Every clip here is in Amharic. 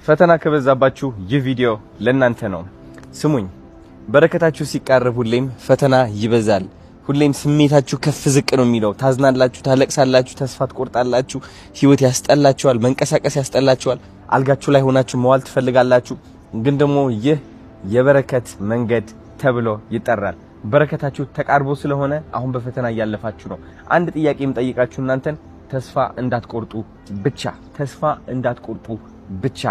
ፈተና ከበዛባችሁ ይህ ቪዲዮ ለእናንተ ነው። ስሙኝ፣ በረከታችሁ ሲቃረብ ሁሌም ፈተና ይበዛል። ሁሌም ስሜታችሁ ከፍ ዝቅ ነው የሚለው። ታዝናላችሁ፣ ታለቅሳላችሁ፣ ተስፋ ትቆርጣላችሁ፣ ህይወት ያስጠላችኋል፣ መንቀሳቀስ ያስጠላችኋል፣ አልጋችሁ ላይ ሆናችሁ መዋል ትፈልጋላችሁ። ግን ደግሞ ይህ የበረከት መንገድ ተብሎ ይጠራል። በረከታችሁ ተቃርቦ ስለሆነ አሁን በፈተና እያለፋችሁ ነው። አንድ ጥያቄ የምጠይቃችሁ እናንተን ተስፋ እንዳትቆርጡ ብቻ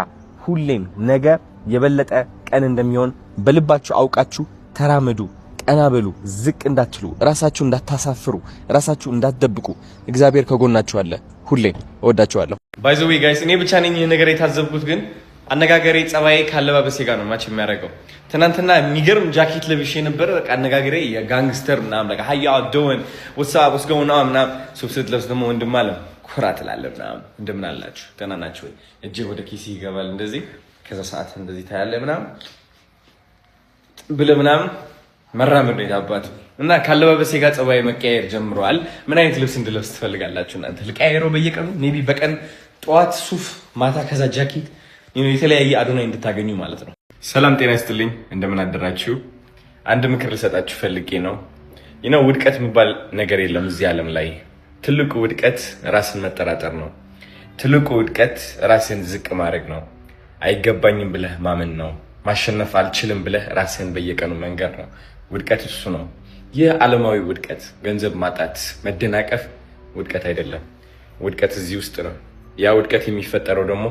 ሁሌም ነገ የበለጠ ቀን እንደሚሆን በልባችሁ አውቃችሁ ተራመዱ፣ ቀና በሉ፣ ዝቅ እንዳትሉ፣ ራሳችሁ እንዳታሳፍሩ፣ ራሳችሁ እንዳትደብቁ። እግዚአብሔር ከጎናችሁ አለ። ሁሌም እወዳችኋለሁ። ባይ ዘ ዌይ ጋይስ፣ እኔ ብቻ ነኝ ይሄ ነገር የታዘብኩት፣ ግን አነጋገሬ ጸባዬ ካለባበሴ ጋር ነው ማች የሚያደርገው። ትናንትና የሚገርም ጃኬት ለብሼ ነበር። በቃ አነጋገሬ የጋንግስተር ምናምን በቃ how y'all doing what's going on ምናምን። ሱፍ ስትለብስ ደግሞ ወንድም አለ ኩራ ትላለህ ምናምን። እንደምን አላችሁ ደህና ናችሁ ወይ? እጄ ወደ ኪስ ይገባል እንደዚህ፣ ከዛ ሰዓት እንደዚህ ታያለህ ምናምን ብለህ ምናምን መራመድ ነው የታባቱ። እና ካለባበሴ ጋር ጸባዬ መቀየር ጀምሯል። ምን አይነት ልብስ እንድለብስ ትፈልጋላችሁ እናንተ? ልቀያየረው በየቀኑ ሜቢ በቀን ጠዋት ሱፍ፣ ማታ ከዛ ጃኬት፣ የተለያየ አዶናይ እንድታገኙ ማለት ነው። ሰላም ጤና ይስጥልኝ፣ እንደምን አደራችሁ? አንድ ምክር ልሰጣችሁ ፈልጌ ነው። ውድቀት የሚባል ነገር የለም እዚህ ዓለም ላይ። ትልቁ ውድቀት ራስን መጠራጠር ነው። ትልቁ ውድቀት ራስን ዝቅ ማድረግ ነው። አይገባኝም ብለህ ማመን ነው። ማሸነፍ አልችልም ብለህ ራስን በየቀኑ መንገር ነው። ውድቀት እሱ ነው። ይህ ዓለማዊ ውድቀት፣ ገንዘብ ማጣት፣ መደናቀፍ ውድቀት አይደለም። ውድቀት እዚህ ውስጥ ነው። ያ ውድቀት የሚፈጠረው ደግሞ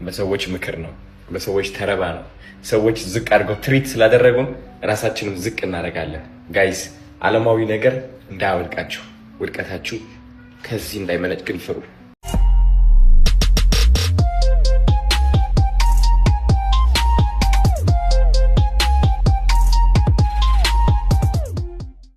በሰዎች ምክር ነው፣ በሰዎች ተረባ ነው። ሰዎች ዝቅ አድርገው ትሪት ስላደረጉን ራሳችንም ዝቅ እናደርጋለን። ጋይስ፣ ዓለማዊ ነገር እንዳያወድቃችሁ፣ ውድቀታችሁ ከዚህ እንዳይመነጭ ግን ፍሩ።